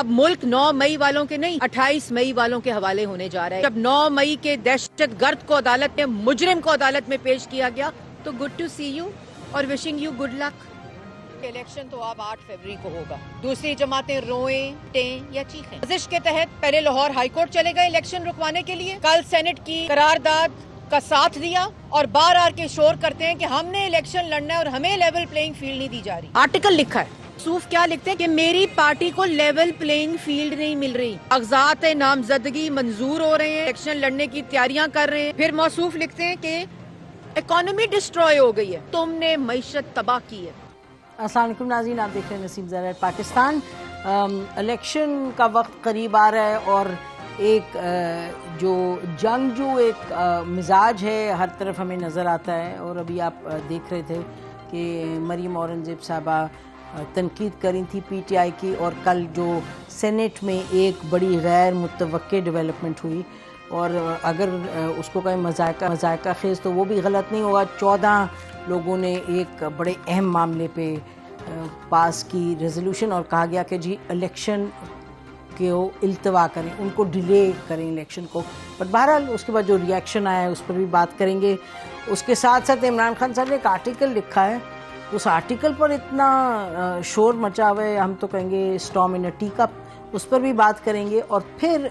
اب ملک 9 مئی والوں کے نہیں 28 مئی والوں کے حوالے ہونے جا رہا ہے. جب 9 مئی کے دہشت گرد کو عدالت میں مجرم کو عدالت میں پیش کیا گیا تو گڈ ٹو سی یو اور wishing you good luck. Election تو اب 8 فروری کو ہوگا. دوسری جماعتیں روئیں ٹیں یا چیخیں. سازش کے تحت پہلے لاہور ہائی کورٹ چلے گئے الیکشن رکوانے کے لیے. کل سینٹ کی قرارداد کا ساتھ دیا اور بار آر کے شور کرتے ہیں کہ ہم نے الیکشن لڑنا ہے اور ہمیں لیول پلینگ فیلڈ نہیں دی جا رہی. آرٹیکل لکھا ہے. موصوف کیا لکھتے ہیں کہ میری پارٹی کو لیول پلینگ فیلڈ نہیں مل رہی. کاغذات نامزدگی منظور ہو رہے ہیں, الیکشن لڑنے کی تیاریاں کر رہے ہیں. پھر موصوف لکھتے ہیں کہ اکانومی ڈسٹروائے ہو گئی ہے, تم نے معیشت تباہ کی ہے. السلام علیکم ناظرین, آپ دیکھ رہے ہیں نسیم زرع پاکستان. الیکشن کا وقت قریب آ رہا ہے اور ایک جو جنگجو ایک مزاج ہے ہر طرف ہمیں نظر آتا ہے. اور ابھی آپ دیکھ رہے تھے کہ مریم اورنگزیب صاحبہ تنقید کری تھی پی ٹی آئی کی, اور کل جو سینٹ میں ایک بڑی غیر متوقع ڈیولپمنٹ ہوئی, اور اگر اس کو کہیں مذائقہ خیز تو وہ بھی غلط نہیں ہوگا. 14 لوگوں نے ایک بڑے اہم معاملے پہ پاس کی ریزولوشن اور کہا گیا کہ جی الیکشن کو التوا کریں, ان کو ڈیلے کریں الیکشن کو. بٹ بہرحال اس کے بعد جو ری ایکشن آیا ہے اس پر بھی بات کریں گے. اس کے ساتھ ساتھ عمران خان صاحب نے ایک آرٹیکل لکھا ہے, اس آرٹیکل پر اتنا شور مچا ہوا ہے, ہم تو کہیں گے storm in a tea cup, اس پر بھی بات کریں گے. اور پھر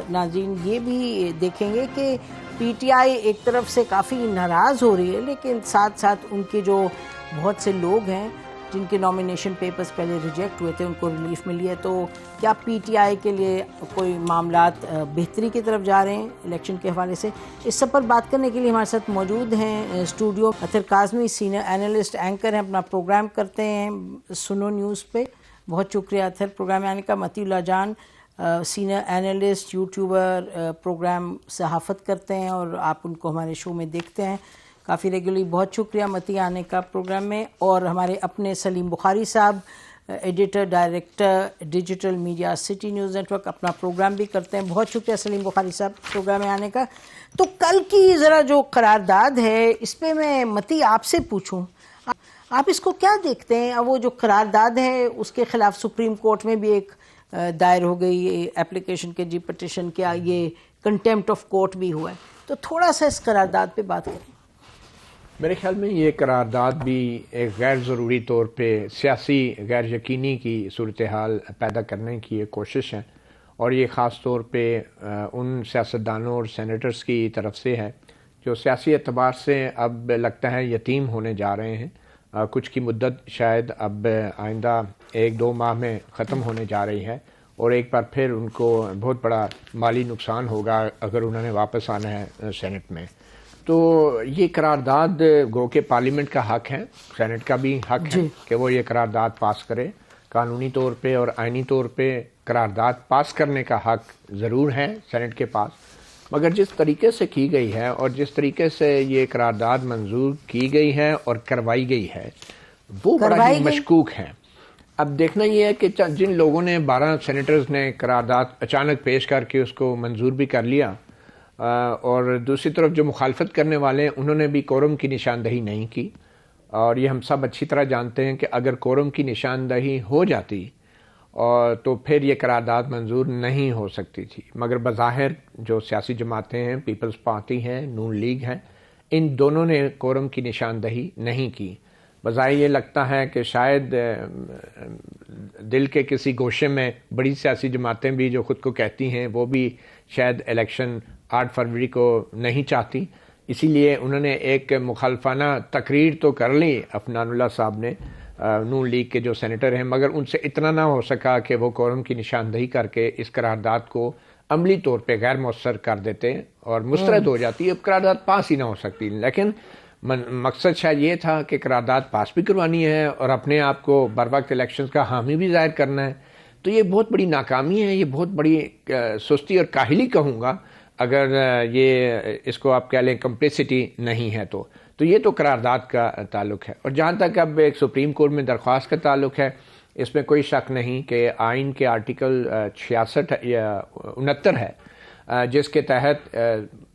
ناظرین یہ بھی دیکھیں گے کہ پی ٹی آئی ایک طرف سے کافی ناراض ہو رہی ہے, لیکن ساتھ ساتھ ان کے جو بہت سے لوگ ہیں جن کے نامینیشن پیپرز پہلے ریجیکٹ ہوئے تھے ان کو ریلیف ملی ہے. تو کیا پی ٹی آئی کے لیے کوئی معاملات بہتری کی طرف جا رہے ہیں الیکشن کے حوالے سے؟ اس سب پر بات کرنے کے لیے ہمارے ساتھ موجود ہیں اسٹوڈیو اطہر کاظمی, سینئر اینالسٹ اینکر ہیں, اپنا پروگرام کرتے ہیں سنو نیوز پہ. بہت شکریہ اطہر پروگرام میں آنے کا. متی اللہ جان سینئر اینالسٹ, یوٹیوبر, پروگرام صحافت کرتے ہیں اور آپ ان کو ہمارے شو میں دیکھتے ہیں کافی ریگولرلی. بہت شکریہ متی آنے کا پروگرام میں. اور ہمارے اپنے سلیم بخاری صاحب, editor director digital media city news network, اپنا پروگرام بھی کرتے ہیں. بہت شکریہ سلیم بخاری صاحب پروگرام میں آنے کا. تو کل کی ذرا جو قرارداد ہے اس پہ میں متی آپ سے پوچھوں, آپ اس کو کیا دیکھتے ہیں؟ وہ جو قرارداد ہے اس کے خلاف سپریم کورٹ میں بھی ایک دائر ہو گئی اپلیکیشن کے جی پٹیشن, کیا یہ کنٹیمپٹ آف کورٹ بھی ہوا ہے؟ تو تھوڑا سا اس قرارداد پہ بات کریں. میرے خیال میں یہ قرارداد بھی ایک غیر ضروری طور پہ سیاسی غیر یقینی کی صورتحال پیدا کرنے کی ایک کوشش ہے, اور یہ خاص طور پہ ان سیاستدانوں اور سینیٹرز کی طرف سے ہے جو سیاسی اعتبار سے اب لگتا ہے یتیم ہونے جا رہے ہیں. کچھ کی مدت شاید اب آئندہ 1-2 ماہ میں ختم ہونے جا رہی ہے, اور ایک بار پھر ان کو بہت بڑا مالی نقصان ہوگا اگر انہوں نے واپس آنا ہے سینٹ میں. تو یہ قرارداد گو کہ پارلیمنٹ کا حق ہے, سینٹ کا بھی حق ہے کہ وہ یہ قرارداد پاس کرے. قانونی طور پہ اور آئینی طور پہ قرارداد پاس کرنے کا حق ضرور ہے سینٹ کے پاس, مگر جس طریقے سے کی گئی ہے اور جس طریقے سے یہ قرارداد منظور کی گئی ہے اور کروائی گئی ہے وہ بڑا ہی مشکوک ہے. اب دیکھنا یہ ہے کہ جن لوگوں نے 12 سینیٹرز نے قرارداد اچانک پیش کر کے اس کو منظور بھی کر لیا, اور دوسری طرف جو مخالفت کرنے والے ہیں انہوں نے بھی کورم کی نشاندہی نہیں کی. اور یہ ہم سب اچھی طرح جانتے ہیں کہ اگر کورم کی نشاندہی ہو جاتی اور تو پھر یہ قرارداد منظور نہیں ہو سکتی تھی. مگر بظاہر جو سیاسی جماعتیں ہیں, پیپلز پارٹی ہیں, نون لیگ ہیں, ان دونوں نے کورم کی نشاندہی نہیں کی. بظاہر یہ لگتا ہے کہ شاید دل کے کسی گوشے میں بڑی سیاسی جماعتیں بھی جو خود کو کہتی ہیں وہ بھی شاید الیکشن 8 فروری کو نہیں چاہتی, اسی لیے انہوں نے ایک مخالفانہ تقریر تو کر لی عفنان اللہ صاحب نے, نون لیگ کے جو سینیٹر ہیں, مگر ان سے اتنا نہ ہو سکا کہ وہ کورم کی نشاندہی کر کے اس قرارداد کو عملی طور پہ غیر مؤثر کر دیتے اور مسترد ہو جاتی. اب قرارداد پاس ہی نہ ہو سکتی, لیکن مقصد شاید یہ تھا کہ قرارداد پاس بھی کروانی ہے اور اپنے آپ کو بر وقت الیکشنز کا حامی بھی ظاہر کرنا ہے. تو یہ بہت بڑی ناکامی ہے, یہ بہت بڑی سستی اور کاہلی کہوں گا اگر یہ اس کو آپ کہہ لیں کمپلیسٹی نہیں ہے. تو یہ تو قرارداد کا تعلق ہے. اور جہاں تک اب ایک سپریم کورٹ میں درخواست کا تعلق ہے, اس میں کوئی شک نہیں کہ آئین کے آرٹیکل 66 یا 69 ہے جس کے تحت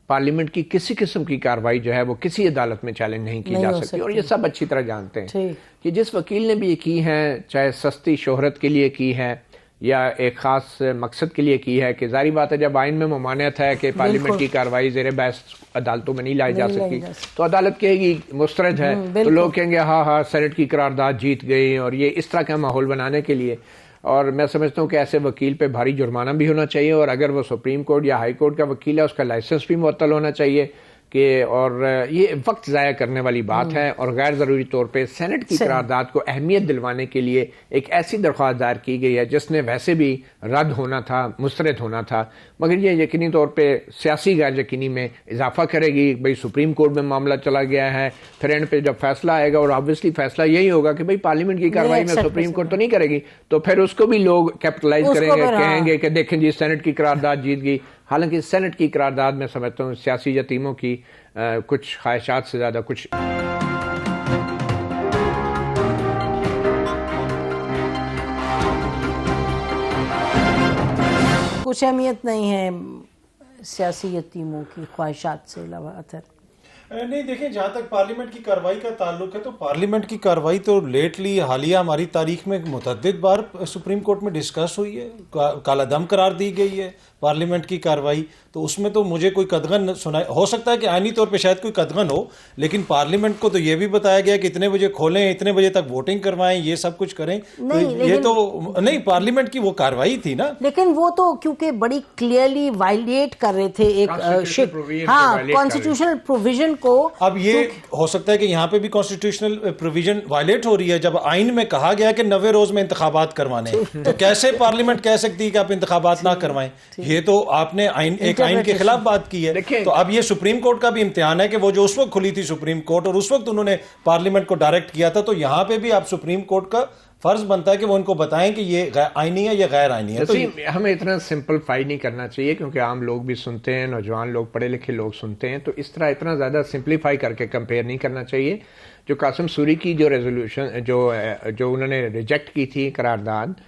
پارلیمنٹ کی کسی قسم کی کارروائی جو ہے وہ کسی عدالت میں چیلنج نہیں کی جا سکتی. اور یہ سب اچھی طرح جانتے ہیں کہ جس وکیل نے بھی یہ کی ہے, چاہے سستی شہرت کے لیے کی ہے یا ایک خاص مقصد کے لیے کی ہے کہ ظاہری بات ہے جب آئین میں ممانعت ہے کہ پارلیمنٹ کی کارروائی زیر بحث عدالتوں میں نہیں لائی جا سکتی تو عدالت کہے گی مسترد ہے، تو لوگ کہیں گے ہاں سینٹ کی قرارداد جیت گئی، اور یہ اس طرح کا ماحول بنانے کے لیے. اور میں سمجھتا ہوں کہ ایسے وکیل پہ بھاری جرمانہ بھی ہونا چاہیے، اور اگر وہ سپریم کورٹ یا ہائی کورٹ کا وکیل ہے اس کا لائسنس بھی معطل ہونا چاہیے کہ اور یہ وقت ضائع کرنے والی بات ہے. اور غیر ضروری طور پہ سینٹ کی قرارداد کو اہمیت دلوانے کے لیے ایک ایسی درخواست دائر کی گئی ہے جس نے ویسے بھی رد ہونا تھا، مسترد ہونا تھا، مگر یہ یقینی طور پہ سیاسی غیر یقینی میں اضافہ کرے گی. بھئی سپریم کورٹ میں معاملہ چلا گیا ہے، پھر اینڈ پہ جب فیصلہ آئے گا، اور آبویسلی فیصلہ یہی ہوگا کہ بھئی پارلیمنٹ کی کارروائی میں سپریم کورٹ تو نہیں کرے گی، تو پھر اس کو بھی لوگ کیپٹلائز کریں گے، کہیں گے کہ دیکھیں جی سینٹ کی قرارداد جیت گئی. حالانکہ سینٹ کی قرارداد میں سمجھتا ہوں سیاسی یتیموں کی کچھ خواہشات سے زیادہ کچھ اہمیت نہیں ہے سیاسی یتیموں کی خواہشات سے علاوہ. نہیں دیکھیں، جہاں تک پارلیمنٹ کی کارروائی کا تعلق ہے تو پارلیمنٹ کی کارروائی تو لیٹلی حالیہ ہماری تاریخ میں متعدد بار سپریم کورٹ میں ڈسکس ہوئی ہے، کالا دم قرار دی گئی ہے پارلیمنٹ کی کارروائی. تو اس میں تو مجھے کوئی قدغن سنا، ہو سکتا ہے کہ آئینی طور پہ شاید کوئی قدغن ہو، لیکن پارلیمنٹ کو تو یہ بھی بتایا گیا کہ اتنے بجے کھولیں، اتنے بجے تک ووٹنگ کروائیں، یہ سب کچھ کریں. یہ تو نہیں پارلیمنٹ کی وہ کارروائی تھی نا، لیکن وہ تو کیونکہ بڑی کلیئرلی وائلیٹ کر رہے تھے ایک کانسٹیٹیوشنل پروویژن کو. اب یہ ہو سکتا ہے کہ یہاں پہ بھی کانسٹیٹیوشنل پروویژن وائلیٹ ہو رہی ہے. جب آئین میں کہا گیا کہ 90 روز میں انتخابات کروانے تو کیسے پارلیمنٹ کہہ سکتی ہے کہ آپ انتخابات نہ کروائیں؟ یہ تو آپ نے ایک آئین کے خلاف بات کی ہے. تو اب یہ سپریم کورٹ کا بھی امتحان ہے کہ وہ جو اس وقت کھلی تھی سپریم کورٹ اور اس وقت انہوں نے پارلیمنٹ کو ڈائریکٹ کیا تھا، تو یہاں پہ بھی آپ سپریم کورٹ کا فرض بنتا ہے کہ وہ ان کو بتائیں کہ یہ آئینی ہے یا غیر آئینی ہے. تو ہمیں اتنا سمپلیفائی نہیں کرنا چاہیے، کیونکہ عام لوگ بھی سنتے ہیں، نوجوان لوگ، پڑھے لکھے لوگ سنتے ہیں، تو اس طرح اتنا زیادہ سمپلیفائی کر کے کمپیئر نہیں کرنا چاہیے. جو قاسم سوری کی جو ریزولوشن جو انہوں نے ریجیکٹ کی تھی قرارداد،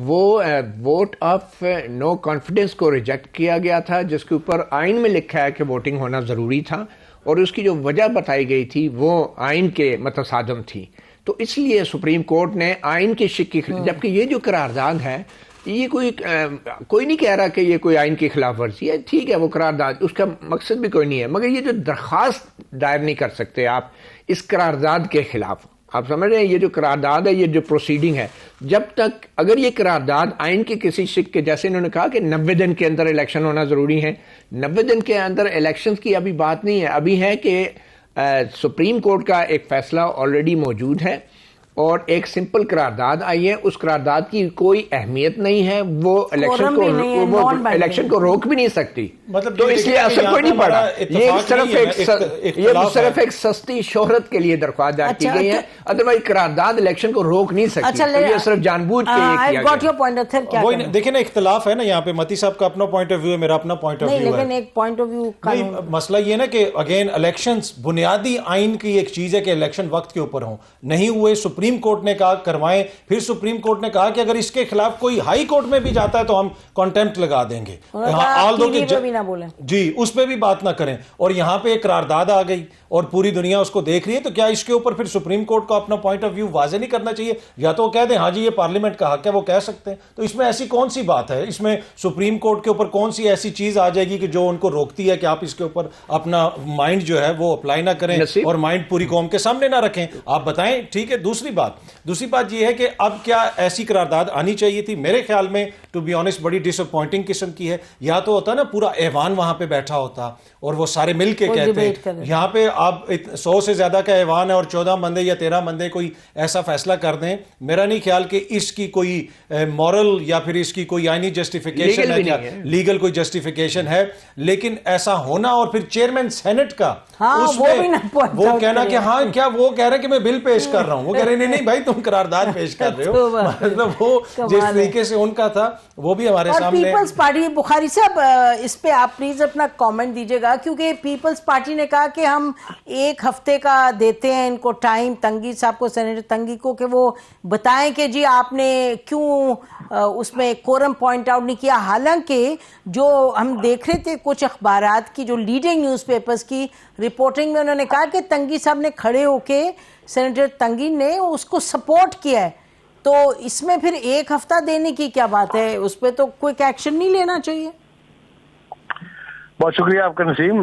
وہ ووٹ آف نو کانفیڈنس کو ریجیکٹ کیا گیا تھا، جس کے اوپر آئین میں لکھا ہے کہ ووٹنگ ہونا ضروری تھا، اور اس کی جو وجہ بتائی گئی تھی وہ آئین کے متصادم تھی. تو اس لیے سپریم کورٹ نے آئین کی شک کی، جبکہ یہ جو قرارداد ہے یہ کوئی نہیں کہہ رہا کہ یہ کوئی آئین کی خلاف ورزی ہے. ٹھیک ہے وہ قرارداد، اس کا مقصد بھی کوئی نہیں ہے، مگر یہ جو درخواست دائر نہیں کر سکتے آپ اس قرارداد کے خلاف. آپ سمجھ رہے ہیں یہ جو قرارداد ہے، یہ جو پروسیڈنگ ہے، جب تک اگر یہ قرارداد آئین کے کسی شک کے، جیسے انہوں نے کہا کہ 90 دن کے اندر الیکشن ہونا ضروری ہے، 90 دن کے اندر الیکشن کی ابھی بات نہیں ہے. ابھی ہے کہ سپریم کورٹ کا ایک فیصلہ آلریڈی موجود ہے اور ایک سمپل قرارداد آئی ہے، اس قرارداد کی کوئی اہمیت نہیں ہے، وہ الیکشن کو روک بھی نہیں سکتی. مطلب تو اس لیے اثر کوئی نہیں پڑا. یہ صرف ایک سستی شہرت کے لیے درخواست دائر کی گئی ہے، ادروائز قرارداد الیکشن کو روک نہیں سکتی. یہ صرف جان بوجھ کے وہی دیکھیں نا، اختلاف ہے نا یہاں پہ. متی صاحب کا اپنا پوائنٹ آف ویو ہے، میرا اپنا پوائنٹ آف ویو ہے. لیکن ایک پوائنٹ آف ویو مسئلہ یہ نا کہ اگین الیکشنز بنیادی آئین کی ایک چیز ہے کہ الیکشن وقت کے اوپر ہوں، نہیں ہوئے سپریم کورٹ نے کہا کروائیں، پھر سپریم کورٹ نے کہا کہ اگر اس کے خلاف کوئی ہائی کورٹ میں بھی جاتا ہے تو ہم کانٹیمپٹ لگا دیں گے. جی اس پہ بھی بات نہ کریں. اور یہاں پہ ایک قرارداد آ گئی اور پوری دنیا اس کو دیکھ رہی ہے، تو کیا اس کے اوپر پھر سپریم کورٹ کو اپنا پوائنٹ آف ویو واضح نہیں کرنا چاہیے؟ یا تو وہ کہہ دیں ہاں جی یہ پارلیمنٹ کا حق ہے، وہ کہہ سکتے ہیں. تو اس میں ایسی کون سی بات ہے؟ اس میں سپریم کورٹ کے اوپر کون سی ایسی چیز آ جائے گی کہ جو ان کو روکتی ہے کہ آپ اس کے اوپر اپنا مائنڈ جو ہے وہ اپلائی نہ کریں اور مائنڈ پوری قوم کے سامنے نہ رکھیں؟ آپ بتائیں. ٹھیک ہے. دوسری بات یہ ہے کہ اب کیا ایسی قرارداد آنی چاہیے تھی؟ میرے خیال میں ٹو بی آنیسٹ بڑی ڈس اپوائنٹنگ قسم کی ہے. یا تو ہوتا نا پورا ایوان وہاں پہ بیٹھا ہوتا اور وہ سارے مل کے کہتے ہیں. یہاں پہ آپ 100 سے زیادہ کا ایوان ہے اور 14 بندے یا 13 بندے کوئی ایسا فیصلہ کر دیں. میرا نہیں خیال کہ اس کی کوئی مورل یا پھر اس کی کوئی آئینی جسٹیفیکیشن ہے، کیا لیگل کوئی جسٹیفیکیشن ہے. لیکن ایسا ہونا اور پھر چیئرمین سینٹ کا اس میں وہ کہنا کہ ہاں کیا وہ کہہ رہے ہیں کہ میں بل پیش کر رہا ہوں، وہ کہہ رہے نہیں بھائی تم قرارداد پیش کر رہے ہو. مطلب وہ جس طریقے سے ان کا تھا وہ بھی ہمارے سامنے. پیپلز پارٹی، بخاری صاحب اس پہ آپ پلیز اپنا کامنٹ دیجیے گا، کیونکہ پیپلز پارٹی نے کہا کہ ہم 1 ہفتے کا دیتے ہیں ان کو ٹائم، تنگی صاحب کو، سینیٹر تنگی کو، کہ وہ بتائیں کہ جی آپ نے کیوں اس میں کورم پوائنٹ آؤٹ نہیں کیا. حالانکہ جو ہم دیکھ رہے تھے کچھ اخبارات کی جو لیڈنگ نیوز پیپرز کی رپورٹنگ میں، انہوں نے کہا کہ تنگی صاحب نے کھڑے ہو کے، سینیٹر تنگی نے اس کو سپورٹ کیا ہے. تو اس میں پھر 1 ہفتہ دینے کی کیا بات ہے؟ اس پہ تو کوئی ایکشن نہیں لینا چاہیے؟ بہت شکریہ آپ کا نسیم.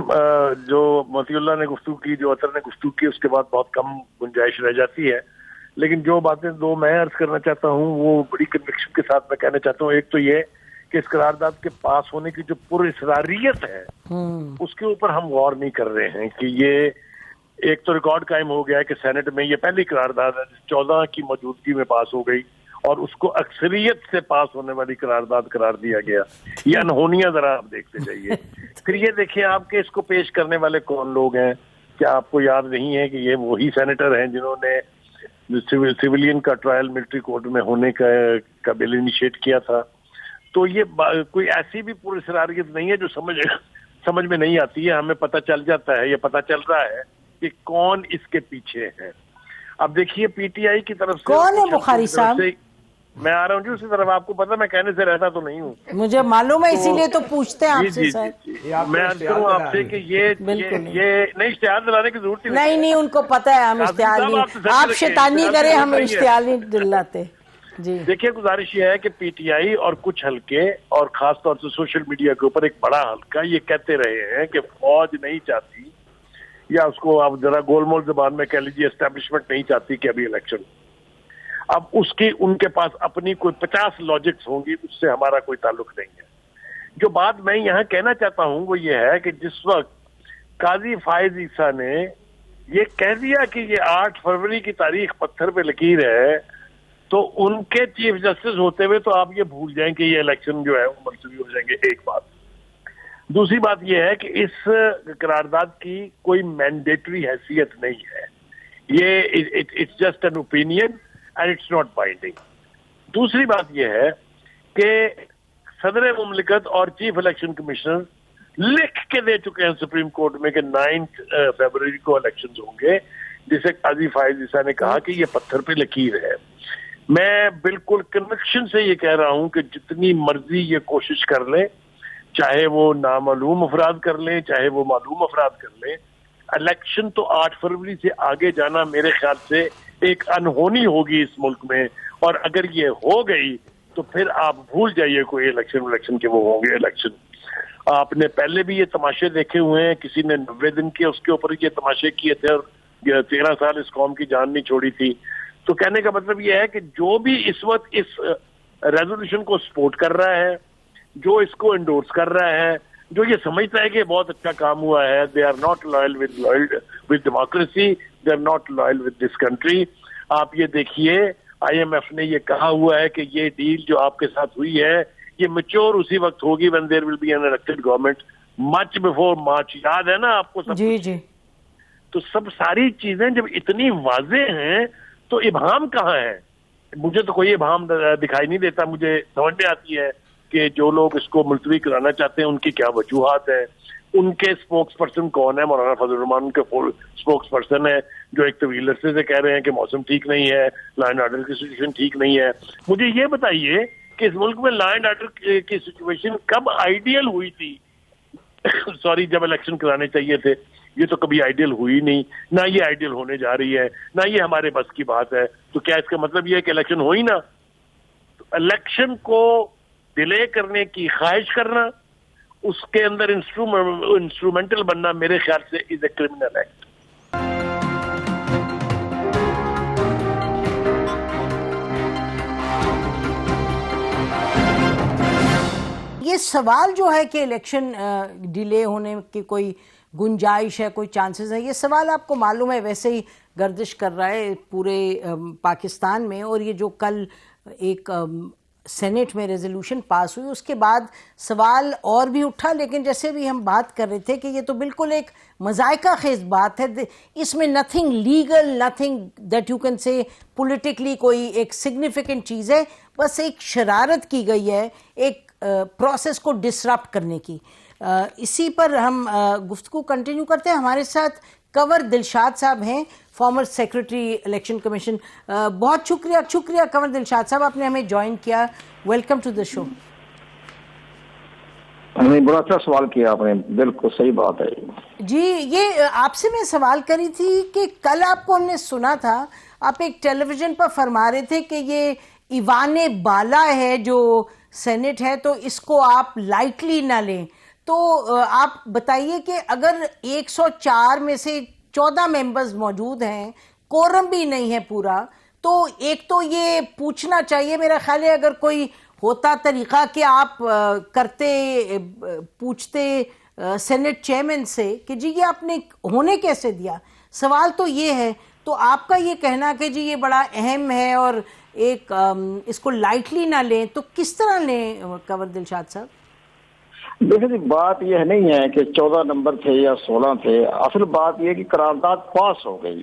جو مطیع اللہ نے گفتگو کی، جو اطہر نے گفتگو کی، اس کے بعد بہت کم گنجائش رہ جاتی ہے. لیکن جو باتیں دو میں عرض کرنا چاہتا ہوں وہ بڑی کنوکشن کے ساتھ میں کہنا چاہتا ہوں. ایک تو یہ کہ اس قرارداد کے پاس ہونے کی جو پراصراریت ہے اس کے اوپر ہم غور نہیں کر رہے ہیں کہ یہ ایک تو ریکارڈ قائم ہو گیا ہے کہ سینٹ میں یہ پہلی قرارداد ہے 14 کی موجودگی میں پاس ہو گئی اور اس کو اکثریت سے پاس ہونے والی قرارداد قرار دیا گیا. یہ انہونیاں ذرا آپ دیکھتے جائیے. پھر یہ دیکھیں آپ کے اس کو پیش کرنے والے کون لوگ ہیں. کیا آپ کو یاد نہیں ہے کہ یہ وہی سینیٹر ہیں جنہوں نے سویلین کا ٹرائل ملٹری کورٹ میں ہونے کا بل انیشیٹ کیا تھا؟ تو یہ کوئی ایسی بھی پراصراریت نہیں ہے جو سمجھ میں نہیں آتی ہے. ہمیں پتہ چل جاتا ہے، یہ پتہ چل رہا ہے کہ کون اس کے پیچھے ہے. اب دیکھیے پی ٹی آئی کی طرف سے کون ہے بخاری صاحب؟ میں آ رہا ہوں جی اسی طرف. آپ کو پتا میں کہنے سے رہتا تو نہیں ہوں، مجھے معلوم ہے، اسی لیے تو پوچھتے ہیں آپ سے سر. میں عرض کروں آپ سے کہ یہ نہیں اشتہار دلانے کی ضرورت نہیں ان کو پتا ہے ہم اشتہار نہیں، آپ شیطانی کریں، ہم اشتہار نہیں دلاتے. جی دیکھیے گزارش یہ ہے کہ پی ٹی آئی اور کچھ حلقے اور خاص طور سے سوشل میڈیا کے اوپر ایک بڑا حلقہ یہ کہتے رہے ہیں کہ فوج نہیں چاہتی، یا اس کو آپ ذرا گول مول زبان میں کہہ لیجیے اسٹیبلشمنٹ نہیں چاہتی کہ ابھی الیکشن. اب اس کی ان کے پاس اپنی کوئی 50 لاجکس ہوں گی، اس سے ہمارا کوئی تعلق نہیں ہے. جو بات میں یہاں کہنا چاہتا ہوں وہ یہ ہے کہ جس وقت قاضی فائز عیسیٰ نے یہ کہہ دیا کہ یہ 8 فروری کی تاریخ پتھر پہ لکیر ہے، تو ان کے چیف جسٹس ہوتے ہوئے تو آپ یہ بھول جائیں کہ یہ الیکشن جو ہے وہ ملتوی ہو جائیں گے. ایک بات. دوسری بات یہ ہے کہ اس قرارداد کی کوئی مینڈیٹری حیثیت نہیں ہے. یہ it's just an opinion and it's not binding. دوسری بات یہ ہے کہ صدر مملکت اور چیف الیکشن کمشنر لکھ کے دے چکے ہیں سپریم کورٹ میں کہ 9 فروری کو الیکشنز ہوں گے، جسے قاضی فائز عیسیٰ نے کہا کہ یہ پتھر پہ لکیر ہے. میں بالکل کنوکشن سے یہ کہہ رہا ہوں کہ جتنی مرضی یہ کوشش کر لیں، چاہے وہ نامعلوم افراد کر لیں چاہے وہ معلوم افراد کر لیں، الیکشن تو 8 فروری سے آگے جانا میرے خیال سے ایک انہونی ہوگی اس ملک میں. اور اگر یہ ہو گئی تو پھر آپ بھول جائیے کوئی الیکشن کے وہ ہوں گے الیکشن. آپ نے پہلے بھی یہ تماشے دیکھے ہوئے ہیں، کسی نے 90 دن کے اس کے اوپر یہ تماشے کیے تھے اور 13 سال اس قوم کی جان نہیں چھوڑی تھی. تو کہنے کا مطلب یہ ہے کہ جو بھی اس وقت اس ریزولوشن کو سپورٹ کر رہا ہے، جو اس کو انڈورس کر رہا ہے، جو یہ سمجھتا ہے کہ بہت اچھا کام ہوا ہے، they are not loyal with democracy, they are not loyal with this country. آپ یہ دیکھیے آئی ایم ایف نے یہ کہا ہوا ہے کہ یہ ڈیل جو آپ کے ساتھ ہوئی ہے یہ میچور اسی وقت ہوگی when there will be an elected government much before March. یاد ہے نا آپ کو سب؟ جی جی. تو سب ساری چیزیں جب اتنی واضح ہیں تو ابہام کہاں ہے؟ مجھے تو کوئی ابہام دکھائی نہیں دیتا. مجھے سمجھ میں آتی ہے کہ جو لوگ اس کو ملتوی کرانا چاہتے ہیں ان کی کیا وجوہات ہیں. ان کے اسپوکس پرسن کون ہے؟ مولانا فضل الرحمان کے اسپوکس پرسن ہے جو ایک طویل عرصے سے کہہ رہے ہیں کہ موسم ٹھیک نہیں ہے، لا اینڈ آرڈر کی سچویشن ٹھیک نہیں ہے. مجھے یہ بتائیے کہ اس ملک میں لا اینڈ آرڈر کی سچویشن کب آئیڈیل ہوئی تھی؟ سوری، جب الیکشن کرانے چاہیے تھے. یہ تو کبھی آئیڈیل ہوئی نہیں، نہ یہ آئیڈیل ہونے جا رہی ہے، نہ یہ ہمارے بس کی بات ہے. تو کیا اس کا مطلب یہ ہے کہ الیکشن ہوئی نا؟ الیکشن کو ڈیلے کرنے کی خواہش کرنا، اس کے اندر انسٹرومنٹل بننا میرے خیال سے از اے کرمنل ایکٹ. یہ سوال جو ہے کہ الیکشن ڈیلے ہونے کی کوئی گنجائش ہے، کوئی چانسز ہے، یہ سوال آپ کو معلوم ہے ویسے ہی گردش کر رہا ہے پورے پاکستان میں. اور یہ جو کل ایک سینٹ میں ریزولوشن پاس ہوئی اس کے بعد سوال اور بھی اٹھا، لیکن جیسے بھی ہم بات کر رہے تھے کہ یہ تو بالکل ایک مذائقہ خیز بات ہے. اس میں nothing legal, nothing that you can say politically کوئی ایک سگنیفیکنٹ چیز ہے، بس ایک شرارت کی گئی ہے ایک پروسیس کو ڈسرپٹ کرنے کی. اسی پر ہم گفتگو کنٹینیو کرتے ہیں. ہمارے ساتھ کنور دلشاد صاحب ہیں، فارمر سیکرٹری الیکشن کمیشن. بہت شکریہ کنور دلشاد صاحب، آپ نے ہمیں جوائن کیا. ویلکم ٹو دا شو. بڑا اچھا سوال کیا آپ نے، بالکل صحیح بات ہے. جی، یہ آپ سے میں سوال کری تھی کہ کل آپ کو ہم نے سنا تھا، آپ ایک ٹیلی ویژن پر فرما رہے تھے کہ یہ ایوان بالا ہے جو سینٹ ہے تو اس کو آپ لائٹلی نہ لیں. تو آپ بتائیے کہ اگر 104 میں سے 14 ممبرز موجود ہیں, کورم بھی نہیں ہے پورا, تو ایک تو یہ پوچھنا چاہیے میرا خیال ہے اگر کوئی ہوتا طریقہ کہ آپ پوچھتے سینٹ چیئرمین سے کہ جی یہ آپ نے ہونے کیسے دیا. سوال تو یہ ہے, تو آپ کا یہ کہنا کہ جی یہ بڑا اہم ہے اور ایک اس کو لائٹلی نہ لیں, تو کس طرح لیں کنور دلشاد صاحب؟ دیکھیں جی, بات یہ نہیں ہے کہ 14 نمبر تھے یا 16 تھے. اصل بات یہ کہ قرارداد پاس ہو گئی.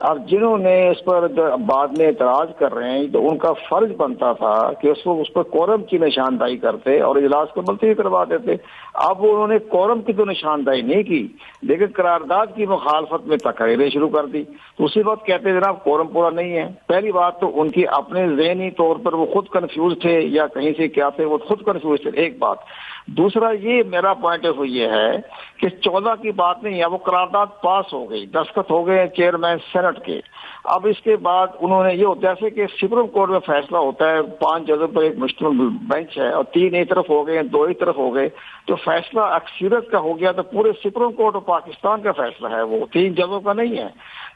اب جنہوں نے اس پر بعد میں اعتراض کر رہے ہیں تو ان کا فرض بنتا تھا کہ اس پر کورم کی نشاندہی کرتے اور اجلاس کو ملتوی کروا دیتے. اب انہوں نے کورم کی تو نشاندہی نہیں کی, لیکن قرارداد کی مخالفت میں تقریریں شروع کر دی. تو اسی وقت کہتے ہیں جناب کورم پورا نہیں ہے. پہلی بات تو ان کی اپنے ذہنی طور پر وہ خود کنفیوز تھے یا کہیں سے کیا تھے, وہ خود کنفیوز تھے, ایک بات. دوسرا یہ میرا پوائنٹ آف ویو یہ ہے کہ 14 کی بات نہیں ہے, وہ قرارداد پاس ہو گئی, دستخط ہو گئے چیئرمین سینٹ کے. اب اس کے بعد انہوں نے یہ ہوتا ہے کہ سپریم کورٹ میں فیصلہ ہوتا ہے, 5 ججوں پر ایک مشتمل بینچ ہے اور 3 ایک طرف ہو گئے, 2 ایک طرف ہو گئے, تو فیصلہ اکثریت کا ہو گیا تو پورے سپریم کورٹ آف پاکستان کا فیصلہ ہے, وہ 3 ججوں کا نہیں ہے.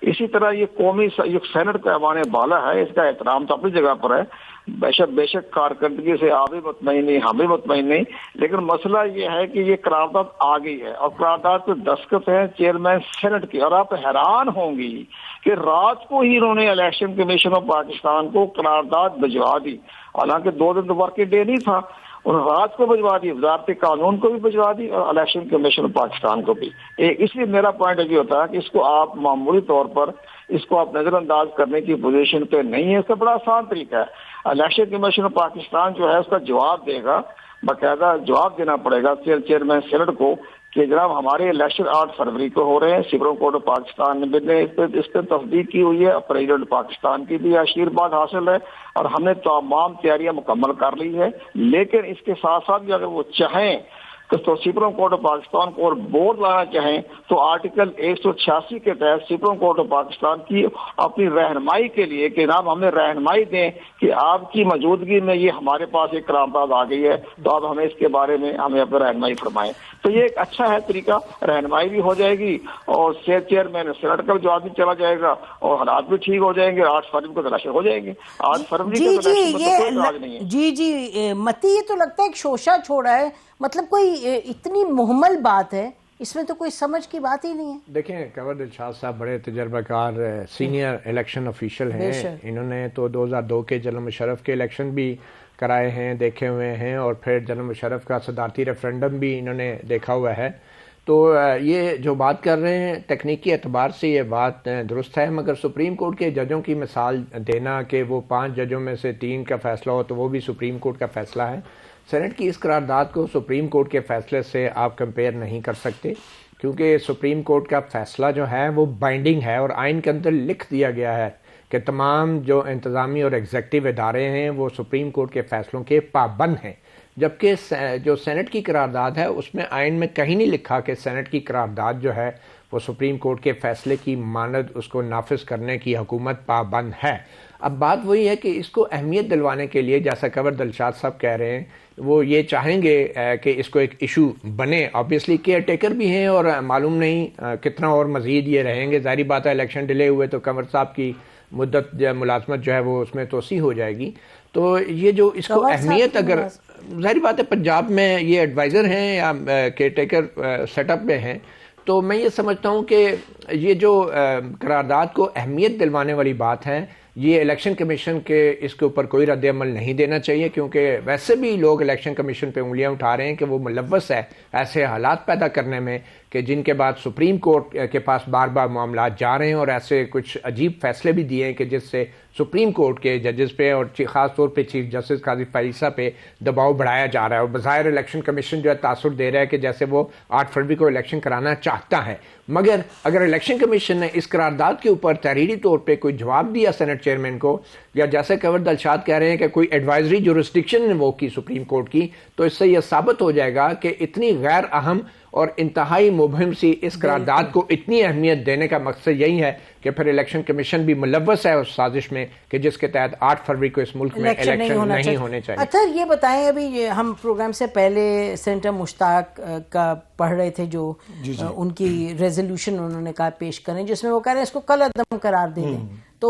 اسی طرح یہ قومی سینٹ کا ایوان بالا ہے, اس کا احترام تو اپنی جگہ پر ہے. بے شک کارکردگی سے آپ بھی مطمئن نہیں, ہم بھی مطمئن نہیں, لیکن مسئلہ یہ ہے کہ یہ قرارداد آ گئی ہے اور قرارداد پہ دستخط ہے چیئرمین سینٹ کی. اور آپ حیران ہوں گی کہ رات کو ہی انہوں نے الیکشن کمیشن آف پاکستان کو قرارداد بھجوا دی, حالانکہ 2 دن تو ورکنگ ڈے نہیں تھا, اور رات کو بھجوا دی, وزارت قانون کو بھی بھجوا دی اور الیکشن کمیشن آف پاکستان کو بھی. اس لیے میرا پوائنٹ یہ ہوتا ہے کہ اس کو آپ معمولی طور پر اس کو آپ نظر انداز کرنے کی پوزیشن پہ نہیں ہے. اس کا بڑا آسان طریقہ ہے, الیکشن کمیشن آف پاکستان جو ہے اس کا جواب دے گا, باقاعدہ جواب دینا پڑے گا چیئرمین سینٹ کو کہ جناب ہمارے الیکشن 8 فروری کو ہو رہے ہیں, سپریم کورٹ آف پاکستان نے اس پہ تصدیق کی ہوئی ہے, پریزیڈنٹ پاکستان کی بھی آشیرواد حاصل ہے اور ہم نے تمام تیاریاں مکمل کر لی ہے. لیکن اس کے ساتھ ساتھ بھی اگر وہ چاہیں تو سپریم کورٹ آف پاکستان کو اور بورڈ لانا چاہیں تو آرٹیکل 186 کے تحت سپریم کورٹ آف پاکستان کی اپنی رہنمائی کے لیے کہ جناب ہمیں رہنمائی دیں کہ آپ کی موجودگی میں یہ ہمارے پاس ایک قرارداد آ گئی ہے, تو آپ ہمیں اس کے بارے میں ہمیں اپنی رہنمائی فرمائیں. تو یہ ایک اچھا ہے طریقہ, رہنمائی بھی ہو جائے گی اور چیئرمین سینٹ کا جو آدمی چلا جائے گا اور حالات بھی ٹھیک ہو جائیں گے. 8 فروری کو الیکشن ہو جائیں گے. 8 فروری کو کوئی راج نہیں ہے. جی متی, یہ تو لگتا ہے ایک شوشہ چھوڑا ہے, مطلب کوئی اتنی محمل بات ہے, اس میں تو کوئی سمجھ کی بات ہی نہیں ہے. دیکھیں کنور دلشاد صاحب بڑے تجربہ کار سینئر الیکشن آفیشل ہیں, انہوں نے تو 2002 کے جنرل مشرف کے الیکشن بھی کرائے ہیں, دیکھے ہوئے ہیں, اور پھر جنرل مشرف کا صدارتی ریفرنڈم بھی انہوں نے دیکھا ہوا ہے. تو یہ جو بات کر رہے ہیں تکنیکی اعتبار سے یہ بات درست ہے, مگر سپریم کورٹ کے ججوں کی مثال دینا کہ وہ 5 ججوں میں سے 3 کا فیصلہ ہو تو وہ بھی سپریم کورٹ کا فیصلہ ہے. سینٹ کی اس قرارداد کو سپریم کورٹ کے فیصلے سے آپ کمپیئر نہیں کر سکتے, کیونکہ سپریم کورٹ کا فیصلہ جو ہے وہ بائنڈنگ ہے اور آئین کے اندر لکھ دیا گیا ہے کہ تمام جو انتظامی اور ایگزیکٹو ادارے ہیں وہ سپریم کورٹ کے فیصلوں کے پابند ہیں. جبکہ جو سینٹ کی قرارداد ہے اس میں آئین میں کہیں نہیں لکھا کہ سینٹ کی قرارداد جو ہے وہ سپریم کورٹ کے فیصلے کی مانند اس کو نافذ کرنے کی حکومت پابند ہے. اب بات وہی ہے کہ اس کو اہمیت دلوانے کے لیے جیسا کنور دلشاد صاحب کہہ رہے ہیں, وہ یہ چاہیں گے کہ اس کو ایک ایشو بنے. آبویسلی کیئر ٹیکر بھی ہیں اور معلوم نہیں کتنا اور مزید یہ رہیں گے. ظاہری بات ہے الیکشن ڈیلے ہوئے تو کنور صاحب کی مدت ملازمت جو ہے وہ اس میں توسیع ہو جائے گی. تو یہ جو اس کو اہمیت, اگر ظاہری بات ہے پنجاب میں یہ ایڈوائزر ہیں یا کیئر ٹیکر سیٹ اپ میں ہیں, تو میں یہ سمجھتا ہوں کہ یہ جو قرارداد کو اہمیت دلوانے والی بات ہے یہ الیکشن کمیشن کے اس کے اوپر کوئی رد عمل نہیں دینا چاہیے, کیونکہ ویسے بھی لوگ الیکشن کمیشن پہ انگلیاں اٹھا رہے ہیں کہ وہ ملوث ہے ایسے حالات پیدا کرنے میں کہ جن کے بعد سپریم کورٹ کے پاس بار بار معاملات جا رہے ہیں اور ایسے کچھ عجیب فیصلے بھی دیے ہیں کہ جس سے سپریم کورٹ کے ججز پہ اور خاص طور پہ چیف جسٹس قاضی فیصلہ پہ دباؤ بڑھایا جا رہا ہے. اور بظاہر الیکشن کمیشن جو ہے تاثر دے رہا ہے کہ جیسے وہ 8 فروری کو الیکشن کرانا چاہتا ہے. مگر اگر الیکشن کمیشن نے اس قرارداد کے اوپر تحریری طور پہ کوئی جواب دیا سینٹ چیئرمین کو, یا جیسے کنور دلشاد کہہ رہے ہیں کہ کوئی ایڈوائزری جورسڈکشن وہ کی سپریم کورٹ کی, تو اس سے یہ ثابت ہو جائے گا کہ اتنی غیر اہم اور انتہائی مبہم سی اس قرارداد کو اتنی اہمیت دینے کا مقصد یہی ہے کہ پھر الیکشن کمیشن بھی ملوث ہے اس سازش میں کہ جس کے تحت 8 فروری کو اس ملک میں الیکشن نہیں ہونے چاہیے. اچھا یہ بتائیں, ابھی ہم پروگرام سے پہلے سینیٹر مشتاق کا پڑھ رہے تھے جو ان کی ریزولوشن انہوں نے کہا پیش کریں, جس میں وہ کہہ رہے ہیں اس کو کل عدم قرار دے دیں. تو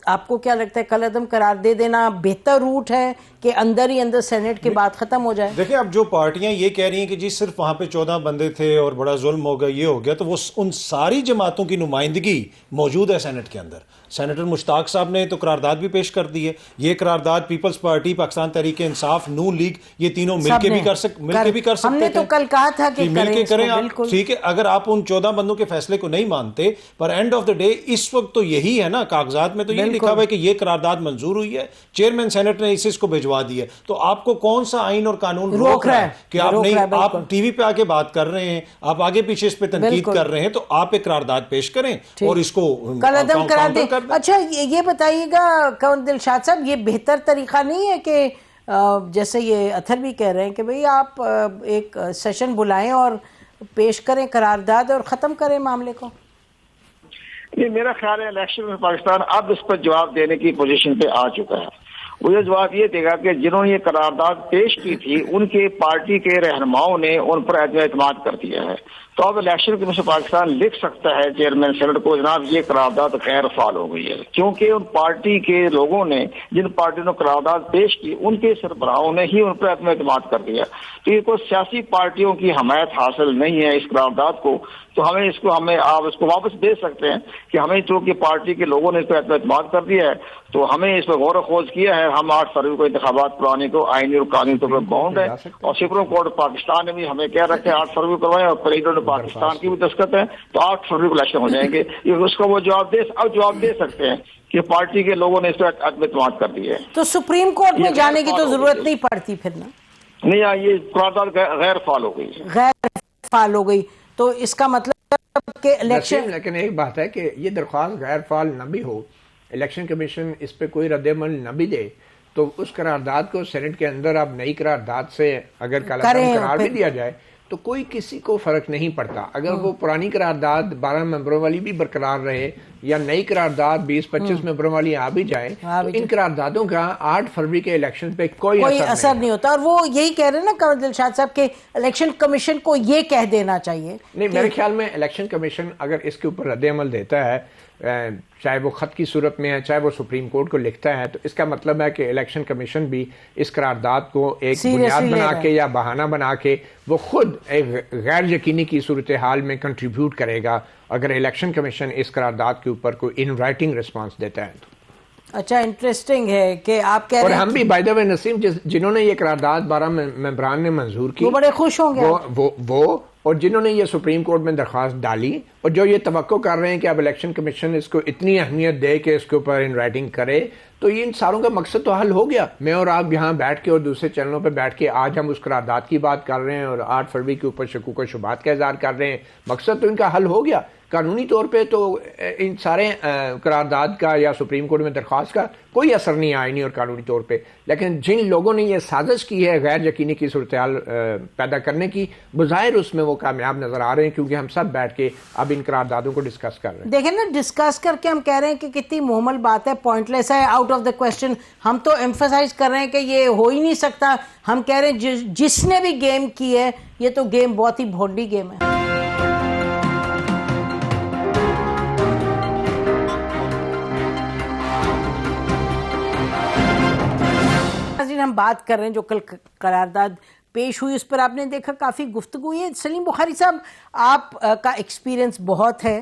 آپ کو کیا لگتا ہے کل عدم قرار دے دینا بہتر روٹ ہے کہ اندر ہی اندر سینیٹ کے بعد ختم ہو جائے؟ دیکھیں اب جو پارٹیاں یہ کہہ رہی ہیں کہ جی صرف وہاں پہ 14 بندے تھے اور بڑا ظلم ہو گیا, یہ ہو گیا, تو وہ ان ساری جماعتوں کی نمائندگی موجود ہے سینٹ کے اندر. سینیٹر مشتاق صاحب نے تو قرارداد بھی پیش کر دی ہے. یہ قرارداد پیپلز پارٹی, پاکستان تحریک انصاف, نون لیگ, یہ تینوں مل کے بھی کر سکتے. ہم نے تو کل کہا تھا کہ مل کے کریں آپ, ٹھیک ہے. اگر آپ ان 14 بندوں کے فیصلے کو نہیں مانتے, پر اینڈ آف دا ڈے اس وقت تو یہی ہے نا, کاغذات میں تو یہ لکھا ہوا ہے کہ یہ قرارداد منظور ہوئی ہے, چیئرمین سینٹ نے اس کو بھجوا دی ہے. تو آپ کو کون سا آئین اور قانون روک رہا ہے کہ آپ نہیں, آپ ٹی وی پہ آ کے بات کر رہے ہیں, آپ آگے پیچھے اس پہ تنقید کر رہے ہیں, تو آپ ایک قرارداد پیش کریں اور اس کو کل عدم قرار دیں. اچھا یہ بتائیے گا کنور دلشاد صاحب, یہ بہتر طریقہ نہیں ہے کہ جیسے یہ اتھر بھی کہہ رہے ہیں کہ بھئی آپ ایک سیشن بلائیں اور پیش کریں قرارداد اور ختم کریں معاملے کو؟ یہ میرا خیال ہے الیکشن میں پاکستان اب اس پر جواب دینے کی پوزیشن پہ آ چکا ہے. وہ یہ جواب یہ دے گا کہ جنہوں نے یہ قرارداد پیش کی تھی ان کے پارٹی کے رہنماؤں نے ان پر عدم اعتماد کر دیا ہے. تو اب الیکشن کمیشن پاکستان لکھ سکتا ہے چیئرمین سینٹ کو, جناب یہ قرارداد غیر فعال ہو گئی ہے, کیونکہ ان پارٹی کے لوگوں نے, جن پارٹیوں نے قرارداد پیش کی, ان کے سربراہوں نے ہی ان پر عدم اعتماد کر دیا. تو یہ کوئی سیاسی پارٹیوں کی حمایت حاصل نہیں ہے اس قرارداد کو, تو آپ اس کو واپس دے سکتے ہیں کہ ہمیں چونکہ پارٹی کے لوگوں نے اس پر اعتماد کر دیا ہے تو ہمیں اس پر غور و خوض کیا ہے, ہم 8 فروری کو انتخابات کرانے کو آئینی اور قانونی طور پر باؤنڈ ہے. اور سپریم کورٹ پاکستان نے بھی ہمیں کہہ رکھا ہے 8 فروری کو کروائیں, اور پریزیڈنٹ پاکستان کی بھی دستخط ہے, تو 8 فروری کو الیکشن ہو جائیں گے. اس کو وہ جواب دے سکتے ہیں کہ پارٹی کے لوگوں نے اس پر عدم اعتماد کر دی ہے. تو سپریم کورٹ میں جانے کی تو ضرورت نہیں پڑتی پھر نا؟ نہیں, یہ قرارداد غیر فعال ہو گئی, غیر فعال ہو گئی. تو اس کا مطلب کہ الیکشن, لیکن ایک بات ہے کہ یہ درخواست غیر فعال نہ بھی ہو, الیکشن کمیشن اس پہ کوئی رد عمل نہ بھی دے, تو اس قرارداد کو سینٹ کے اندر اب نئی قرارداد سے اگر قرار بھی دیا جائے تو کوئی کسی کو فرق نہیں پڑتا. اگر وہ پرانی قرارداد 12 ممبروں والی بھی برقرار رہے یا نئی قرارداد 20-25 ممبروں والی آ بھی جائے, تو ان قراردادوں کا 8 فروری کے الیکشن پہ کوئی اثر نہیں ہوتا. اور وہ یہی کہہ رہے ہیں نا کنور دلشاد صاحب کہ الیکشن کمیشن کو یہ کہہ دینا چاہیے. نہیں, میرے خیال میں الیکشن کمیشن اگر اس کے اوپر رد عمل دیتا ہے, چاہے وہ خط کی صورت میں ہے, چاہے وہ سپریم کورٹ کو لکھتا ہے, تو اس کا مطلب ہے کہ الیکشن کمیشن بھی اس قرارداد کو ایک بنیاد بنا کے یا بہانہ بنا کے وہ خود ایک غیر یقینی کی صورتحال میں کنٹریبیوٹ کرے گا اگر الیکشن کمیشن اس قرارداد کے اوپر کوئی ان رائٹنگ رسپانس دیتا ہے تو. اچھا, انٹرسٹنگ ہے کہ آپ کہہ رہے ہیں, اور ہم بھی بائی دا وے نسیم جنہوں نے یہ قرارداد 12 ممبران نے منظور کی وہ بڑے خوش ہوں گے, وہ اور جنہوں نے یہ سپریم کورٹ میں درخواست ڈالی اور جو یہ توقع کر رہے ہیں کہ اب الیکشن کمیشن اس کو اتنی اہمیت دے کہ اس کے اوپر ان رائٹنگ کرے, تو یہ ان ساروں کا مقصد تو حل ہو گیا. میں اور آپ یہاں بیٹھ کے اور دوسرے چینلوں پہ بیٹھ کے آج ہم اس قرارداد کی بات کر رہے ہیں اور 8 فروری کے اوپر شکوک و شبہات کا اظہار کر رہے ہیں, مقصد تو ان کا حل ہو گیا. قانونی طور پہ تو ان سارے قرارداد کا یا سپریم کورٹ میں درخواست کا کوئی اثر نہیں آئینی اور قانونی طور پہ, لیکن جن لوگوں نے یہ سازش کی ہے غیر یقینی کی صورتحال پیدا کرنے کی, بظاہر اس میں وہ کامیاب نظر آ رہے ہیں, کیونکہ ہم سب بیٹھ کے اب ان قراردادوں کو ڈسکس کر رہے ہیں. دیکھیں نا, ڈسکس کر کے ہم کہہ رہے ہیں کہ کتنی محمل بات ہے, پوائنٹ لیس ہے, آؤٹ آف دا کوشچن. ہم تو ایمفسائز کر رہے ہیں کہ یہ ہو ہی نہیں سکتا. ہم کہہ رہے ہیں جس نے بھی گیم کی ہے یہ تو گیم بہت ہی بھونڈی گیم ہے. ہم بات کر رہے ہیں جو کل قرارداد پیش ہوئی, اس پر آپ نے دیکھا کافی گفتگو ہوئی ہے. سلیم بخاری صاحب, آپ کا ایکسپیرینس بہت ہے,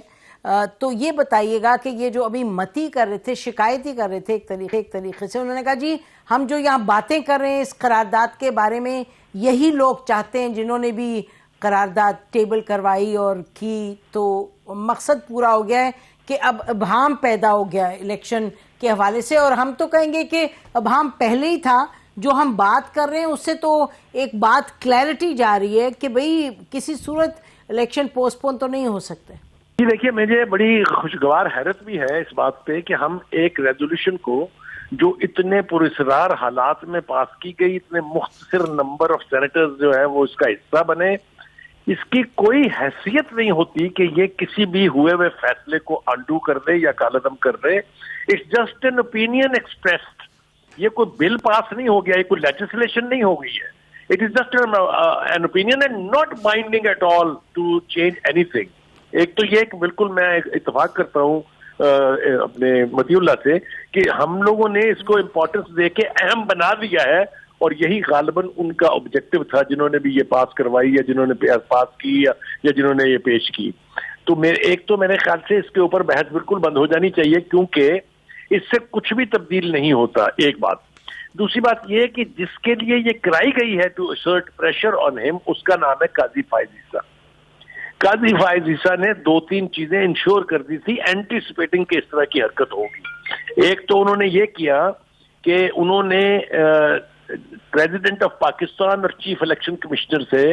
تو یہ بتائیے گا کہ یہ جو ابھی متی کر رہے تھے, شکایتی کر رہے تھے ایک طریقے سے, انہوں نے کہا جی ہم جو یہاں باتیں کر رہے ہیں اس قرارداد کے بارے میں یہی لوگ چاہتے ہیں جنہوں نے بھی قرارداد ٹیبل کروائی اور کی, تو مقصد پورا ہو گیا ہے کہ اب ابہام پیدا ہو گیا ہے الیکشن کے حوالے سے. اور ہم تو کہیں گے کہ ابہام پہلے ہی تھا, جو ہم بات کر رہے ہیں اس سے تو ایک بات کلیئرٹی جا رہی ہے کہ بھئی کسی صورت الیکشن پوسٹ پون تو نہیں ہو سکتے. جی دیکھیے, مجھے بڑی خوشگوار حیرت بھی ہے اس بات پہ کہ ہم ایک ریزولوشن کو جو اتنے پراسرار حالات میں پاس کی گئی, اتنے مختصر نمبر آف سینیٹرز جو ہیں وہ اس کا حصہ بنے, اس کی کوئی حیثیت نہیں ہوتی کہ یہ کسی بھی ہوئے ہوئے فیصلے کو انڈو کر دے یا کالعدم کر دے. It's just an opinion expressed. یہ کوئی بل پاس نہیں ہو گیا, یہ کوئی لیجسلیشن نہیں ہو گئی ہے. It is just an opinion and not binding at all to change anything. ایک تو یہ کہ بالکل میں اتفاق کرتا ہوں اپنے مطیع اللہ سے کہ ہم لوگوں نے اس کو امپورٹنس دے کے اہم بنا دیا ہے, اور یہی غالباً ان کا آبجیکٹو تھا جنہوں نے بھی یہ پاس کروائی یا جنہوں نے پاس کی یا جنہوں نے یہ پیش کی. تو ایک تو میرے خیال سے اس کے اوپر بحث بالکل بند ہو جانی چاہیے, کیونکہ اس سے کچھ بھی تبدیل نہیں ہوتا. ایک بات. دوسری بات یہ کہ جس کے لیے یہ کرائی گئی ہے ٹو اسرٹ پریشر آن ہم, اس کا نام ہے قاضی فائز عیسیٰ. قاضی فائز عیسیٰ نے 2-3 چیزیں انشور کر دی تھی اینٹیسپیٹنگ کہ اس طرح کی حرکت ہوگی. ایک تو انہوں نے یہ کیا کہ انہوں نے پریزیڈنٹ آف پاکستان اور چیف الیکشن کمشنر سے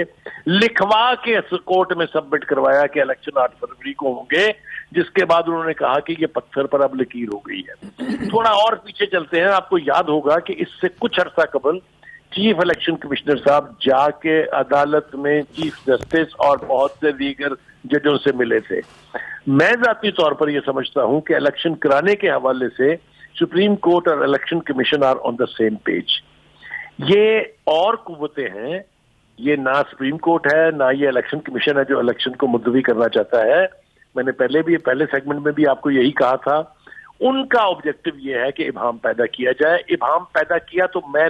لکھوا کے کورٹ میں سبمٹ کروایا کہ الیکشن 8 فروری کو ہوں گے, جس کے بعد انہوں نے کہا کہ یہ پتھر پر اب لکیر ہو گئی ہے. تھوڑا اور پیچھے چلتے ہیں, آپ کو یاد ہوگا کہ اس سے کچھ عرصہ قبل چیف الیکشن کمشنر صاحب جا کے عدالت میں چیف جسٹس اور بہت سے دیگر ججوں سے ملے تھے. میں ذاتی طور پر یہ سمجھتا ہوں کہ الیکشن کرانے کے حوالے سے سپریم کورٹ اور election commission are on the same page. یہ اور قوتیں ہیں, یہ نہ سپریم کورٹ ہے نہ یہ الیکشن کمیشن ہے جو الیکشن کو ملتوی کرنا چاہتا ہے. میں نے پہلے سیگمنٹ میں بھی آپ کو یہی کہا تھا, ان کا آبجیکٹو یہ ہے کہ ابہام پیدا کیا جائے. ابہام پیدا کیا تو میں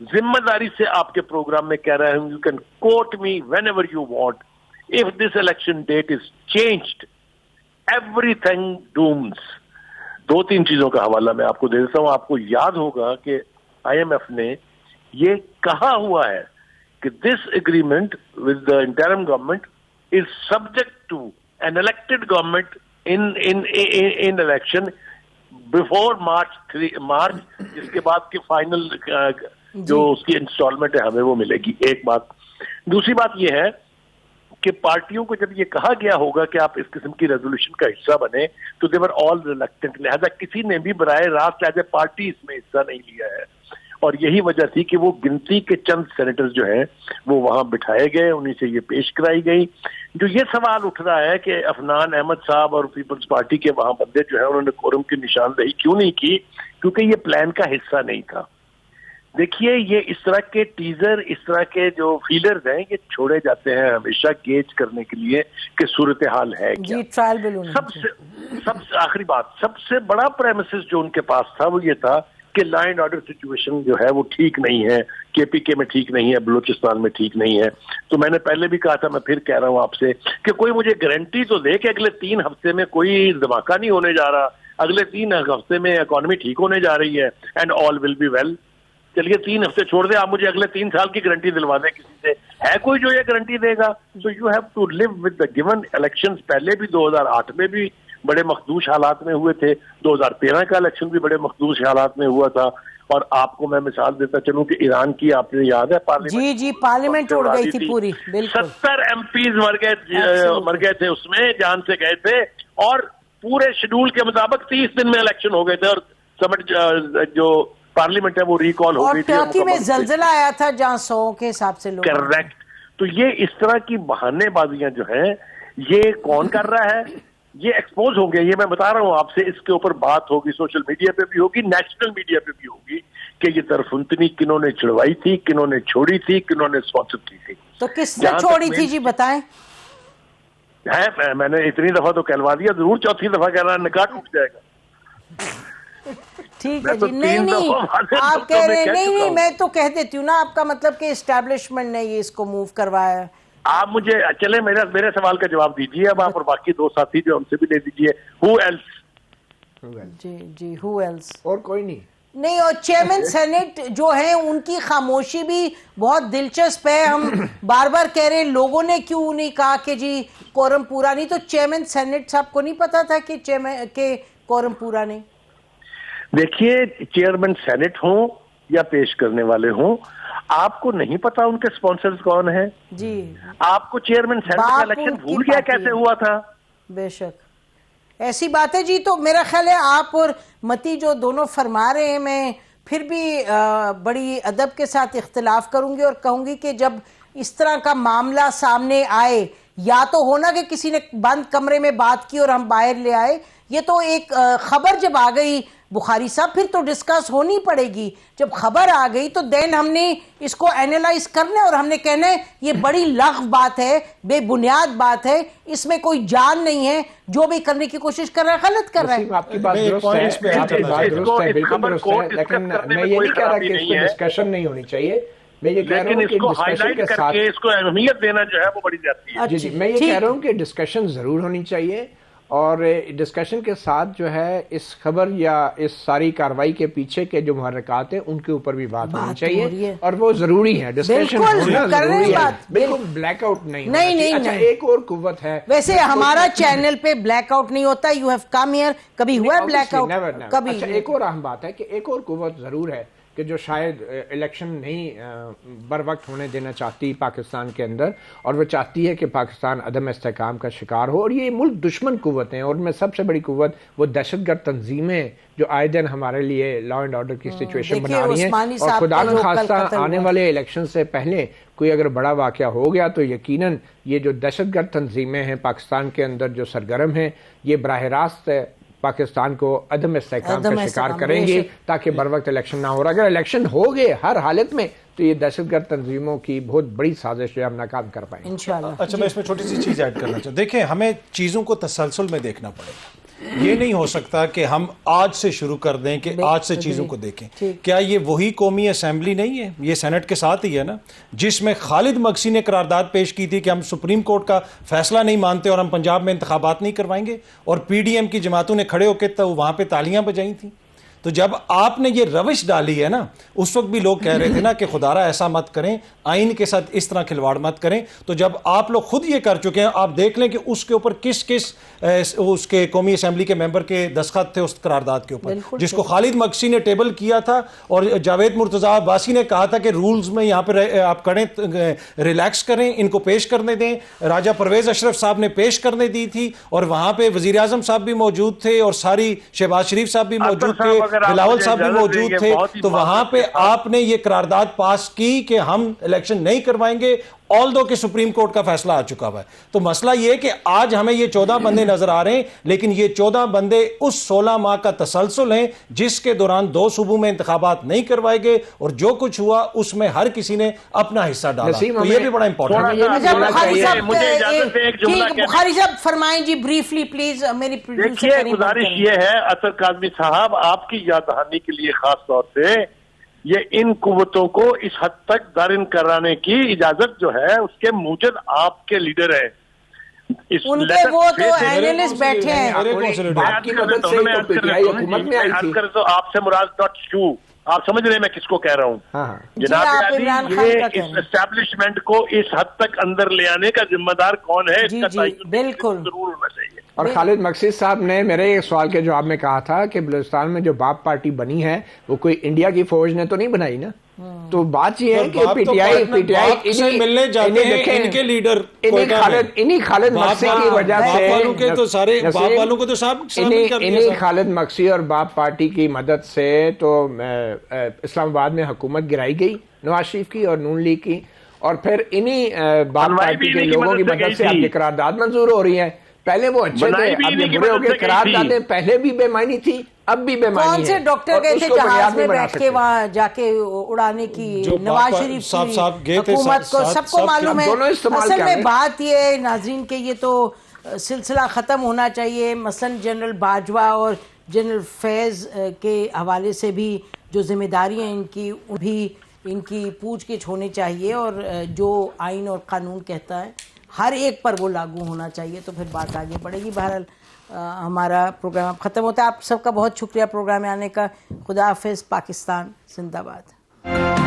ذمہ داری سے آپ کے پروگرام میں کہہ رہا ہوں, you can quote me whenever you want, if this election date is changed everything dooms. 2-3 چیزوں کا حوالہ میں آپ کو دے دیتا ہوں. آپ کو یاد ہوگا کہ IMF نے یہ کہا ہوا ہے کہ this agreement with the interim government is subject to an elected government in election before March, جس کے بعد کے فائنل جو اس کی انسٹالمنٹ ہے ہمیں وہ ملے گی. ایک بات. دوسری بات یہ ہے کہ پارٹیوں کو جب یہ کہا گیا ہوگا کہ آپ اس قسم کی ریزولوشن کا حصہ بنے تو دے ور آل ریلکٹنٹ, لہذا کسی نے بھی براہ راست ایز اے پارٹی اس میں حصہ نہیں لیا ہے. اور یہی وجہ تھی کہ وہ گنتی کے چند سینیٹرز جو ہیں وہ وہاں بٹھائے گئے, انہیں سے یہ پیش کرائی گئی. جو یہ سوال اٹھ رہا ہے کہ عفنان احمد صاحب اور پیپلز پارٹی کے وہاں بندے جو ہیں انہوں نے کورم کی نشاندہی کیوں نہیں کی, کیونکہ یہ پلان کا حصہ نہیں تھا. دیکھیے یہ اس طرح کے ٹیزر, اس طرح کے جو فیلرز ہیں یہ چھوڑے جاتے ہیں ہمیشہ گیج کرنے کے لیے کہ صورتحال ہے کیا. سب سے آخری بات, سب سے بڑا پریمیسز جو ان کے پاس تھا وہ یہ تھا کہ لا اینڈ آرڈر سچویشن جو ہے وہ ٹھیک نہیں ہے, KPK میں ٹھیک نہیں ہے, بلوچستان میں ٹھیک نہیں ہے. تو میں نے پہلے بھی کہا تھا, میں پھر کہہ رہا ہوں آپ سے کہ کوئی مجھے گارنٹی تو دے کہ اگلے 3 ہفتے میں کوئی دھماکہ نہیں ہونے جا رہا, اگلے 3 ہفتے میں اکانومی ٹھیک ہونے جا رہی ہے and all will be well. چلیے 3 ہفتے چھوڑ دیں, آپ مجھے اگلے 3 سال کی گارنٹی دلوا دیں کسی سے. ہے کوئی جو یہ گارنٹی دے گا؟ So you have to live with the given. Elections پہلے بھی 2008 میں بھی بڑے مخدوش حالات میں ہوئے تھے, 2013 کا الیکشن بھی بڑے مخدوش حالات میں ہوا تھا. اور آپ کو میں مثال دیتا چلوں کہ ایران کی آپ نے یاد ہے پارلیمنٹ, جی پارلیمنٹ اڑ گئی تھی پوری, بالکل 70 MPs مر گئے تھے اس میں, جان سے گئے تھے, اور پورے شیڈول کے مطابق 30 دن میں الیکشن ہو گئے تھے, اور سمٹ جو پارلیمنٹ ہے وہ ریکال ہو گئی تھی. اور ٹرکی میں زلزلہ آیا تھا جہاں 100 کے حساب سے لوگ. کریکٹ. تو یہ اس طرح کی بہانے بازیاں جو ہیں یہ کون کر رہا ہے, یہ ایکسپوز ہوں گے. یہ میں بتا رہا ہوں آپ سے, اس کے اوپر بات ہوگی, سوشل میڈیا پہ بھی ہوگی, نیشنل میڈیا پہ بھی ہوگی کہ یہ طرفنتنی کنہوں نے چڑھوائی تھی, کنہوں نے چھوڑی تھی, کنہوں نے اسپانسر کی تھی. تو کس نے چھوڑی تھی جی بتائیں. میں نے اتنی دفعہ تو کہلوا دیا, ضرور 4تھی دفعہ کہہ رہا نکاح ٹوٹ جائے گا. ٹھیک ہے جی, نہیں آپ کہہ رہے ہیں, نہیں میں تو کہہ دیتی ہوں نا, آپ کا مطلب کہ اسٹیبلشمنٹ نے یہ اس کو موو کروایا ہے. آپ مجھے چلے میرے سوال کا جواب دیجیے اب آپ, اور باقی 2 ساتھی جو ہم سے بھی دے دیجیے. Who else? جی ہو ایلس؟ اور کوئی نہیں. اور چیئرمین سینٹ جو ہیں ان کی خاموشی بھی بہت دلچسپ ہے. ہم بار بار کہہ رہے ہیں لوگوں نے کیوں نہیں کہا کہ جی کورم پورا نہیں, تو چیئرمین سینٹ صاحب کو نہیں پتا تھا کہ کورم پورا نہیں. دیکھیے چیئرمین سینٹ ہوں یا پیش کرنے والے ہوں, آپ کو نہیں پتا ان کے سپانسرز کون ہیں؟ جی آپ کو چیئرمین سینٹ کا الیکشن بھول گیا کیسے ہوا تھا؟ بے شک ایسی بات ہے جی. تو میرا خیال ہے آپ اور متی جو دونوں فرما رہے ہیں, میں پھر بھی بڑی ادب کے ساتھ اختلاف کروں گی اور کہوں گی کہ جب اس طرح کا معاملہ سامنے آئے، یا تو ہونا کہ کسی نے بند کمرے میں بات کی اور ہم باہر لے آئے، یہ تو ایک خبر جب آ گئی بخاری صاحب پھر تو ڈسکس ہونی پڑے گی. جب خبر آ گئی تو دین ہم نے اس کو اینالائز کرنا ہے اور ہم نے کہنا ہے یہ بڑی لغو بات ہے، بے بنیاد بات ہے، اس میں کوئی جان نہیں ہے، جو بھی کرنے کی کوشش کر رہا ہے غلط کر رہا ہے. آپ کی بات درست ہے، آپ کی بات درست ہے، بالکل درست ہے، لیکن میں یہ نہیں کہہ رہا کہ اس پہ ڈسکشن نہیں ہونی چاہیے. میں یہ کہہ رہا ہوں کہ ڈسکشن کے ساتھ اس کو اہمیت دینا جو ہے وہ بڑی جاتی ہے. جی میں یہ کہہ رہا ہوں کہ ڈسکشن ضرور ہونی چاہیے، اور ڈسکشن کے ساتھ جو ہے اس خبر یا اس ساری کاروائی کے پیچھے کے جو محرکات ہیں ان کے اوپر بھی بات ہونی چاہیے، اور وہ ضروری ہے. ڈسکشن ہونا ضروری ہے، بالکل بلیک آؤٹ نہیں. اچھا ایک اور قوت ہے، ویسے ہمارا چینل پہ بلیک آؤٹ نہیں ہوتا. یو ہیو کم ہیئر، کبھی ہوا ہے بلیک آؤٹ؟ کبھی. اچھا ایک اور اہم بات ہے کہ ایک اور قوت ضرور ہے کہ جو شاید الیکشن نہیں بر وقت ہونے دینا چاہتی پاکستان کے اندر، اور وہ چاہتی ہے کہ پاکستان عدم استحکام کا شکار ہو. اور یہ ملک دشمن قوت ہیں، اور میں سب سے بڑی قوت وہ دہشت گرد تنظیمیں جو آئے دن ہمارے لیے لا اینڈ آرڈر کی سچویشن بنا رہی ہیں. اور خدا نخواستہ آنے والے الیکشن سے پہلے کوئی اگر بڑا واقعہ ہو گیا تو یقیناً یہ جو دہشت گرد تنظیمیں ہیں پاکستان کے اندر جو سرگرم ہیں، یہ براہ راست پاکستان کو عدم استحکام کا شکار کریں گے تاکہ بر وقت الیکشن نہ ہو رہا. اگر الیکشن ہو گئے ہر حالت میں تو یہ دہشت گرد تنظیموں کی بہت بڑی سازش جو ہم ناکام کر پائیں گے انشاءاللہ. اچھا میں اس میں چھوٹی سی چیز ایڈ کرنا چاہتا ہوں. دیکھیں ہمیں چیزوں کو تسلسل میں دیکھنا پڑے گا. یہ نہیں ہو سکتا کہ ہم آج سے شروع کر دیں کہ آج سے چیزوں کو دیکھیں. کیا یہ وہی قومی اسمبلی نہیں ہے؟ یہ سینٹ کے ساتھ ہی ہے نا، جس میں خالد مکسی نے قرارداد پیش کی تھی کہ ہم سپریم کورٹ کا فیصلہ نہیں مانتے اور ہم پنجاب میں انتخابات نہیں کروائیں گے، اور پی ڈی ایم کی جماعتوں نے کھڑے ہو کے تو وہاں پہ تالیاں بجائی تھیں. تو جب آپ نے یہ روش ڈالی ہے نا، اس وقت بھی لوگ کہہ رہے تھے نا کہ خدارا ایسا مت کریں، آئین کے ساتھ اس طرح کھلواڑ مت کریں. تو جب آپ لوگ خود یہ کر چکے ہیں، آپ دیکھ لیں کہ اس کے اوپر کس اس کے قومی اسمبلی کے ممبر کے دستخط تھے اس قرارداد کے اوپر، جس کو خالد مکسی نے ٹیبل کیا تھا، اور جاوید مرتضیٰ عباسی نے کہا تھا کہ رولز میں یہاں پہ آپ کریں، ریلیکس کریں، ان کو پیش کرنے دیں. راجہ پرویز اشرف صاحب نے پیش کرنے دی تھی، اور وہاں پہ وزیر اعظم صاحب بھی موجود تھے، اور ساری شہباز شریف صاحب بھی موجود تھے، بلاول صاحب بھی موجود تھے. تو وہاں پہ آپ نے یہ قرارداد پاس کی کہ ہم الیکشن نہیں کروائیں گے، آلدو کہ سپریم کورٹ کا فیصلہ آ چکا ہوا ہے. تو مسئلہ یہ ہے کہ آج ہمیں یہ 14 بندے نظر آ رہے ہیں، لیکن یہ 14 بندے اس 16 ماہ کا تسلسل ہیں جس کے دوران 2 صوبوں میں انتخابات نہیں کروائے گئے، اور جو کچھ ہوا اس میں ہر کسی نے اپنا حصہ ڈالا. تو یہ بھی بڑا امپورٹنٹ ہے. بخاری صاحب فرمائیں جی بریفلی پلیز. میری دیکھیے گزارش یہ ہے اطہر کاظمی صاحب، آپ کی یاد دہانی کے لیے خاص طور سے، یہ ان قوتوں کو اس حد تک درن کرانے کی اجازت جو ہے اس کے موجد آپ کے لیڈر ہیں. ان کے وہ تو اینالسٹ بیٹھے ہیں، آپ کی مدد سے تو پی ٹی آئی حکومت میں آئی تھی. تو آپ سے مراد ڈاٹ شو، آپ سمجھ رہے ہیں میں کس کو کہہ رہا ہوں. جناب عالی، یہ اس اسٹیبلشمنٹ کو اس حد تک اندر لے آنے کا ذمہ دار کون ہے، اس کا تعین بالکل ضرور ہونا چاہیے. اور خالد مکسی صاحب نے میرے ایک سوال کے جواب میں کہا تھا کہ بلوچستان میں جو باپ پارٹی بنی ہے وہ کوئی انڈیا کی فوج نے تو نہیں بنائی نا. تو بات یہ ہے کہ پی ٹی آئی ملنے جاتے ہیں ان کے لیڈر انہی خالد مکسی کی وجہ سے، انہی خالد مکسی اور باپ پارٹی کی مدد سے تو اسلام آباد میں حکومت گرائی گئی نواز شریف کی اور نون لیگ کی، اور پھر انہی باپ پارٹی کے لوگوں کی مدد سے آپ کی قرارداد منظور ہو رہی ہے. پہلے وہ اچھے تھے، اب یہ برے ہو گئے. قراردادیں پہلے بھی بے معنی تھی، اب بھی بے معنی ہے. کون سے ڈاکٹر گئے تھے جہاز میں بیٹھ کے وہاں جا کے اڑانے کی نواز شریف کی حکومت کو؟ سب کو معلوم ہے. اصل میں بات یہ ہے ناظرین کہ یہ تو سلسلہ ختم ہونا چاہیے. مثلا جنرل باجوہ اور جنرل فیض کے حوالے سے بھی جو ذمہ داریاں ان کی پوچھ گچھ ہونی چاہیے، اور جو آئین اور قانون کہتا ہے ہر ایک پر وہ لاگو ہونا چاہیے، تو پھر بات آگے بڑھے گی. بہرحال ہمارا پروگرام ختم ہوتا ہے. آپ سب کا بہت شکریہ پروگرام میں آنے کا. خدا حافظ. پاکستان زندہ باد.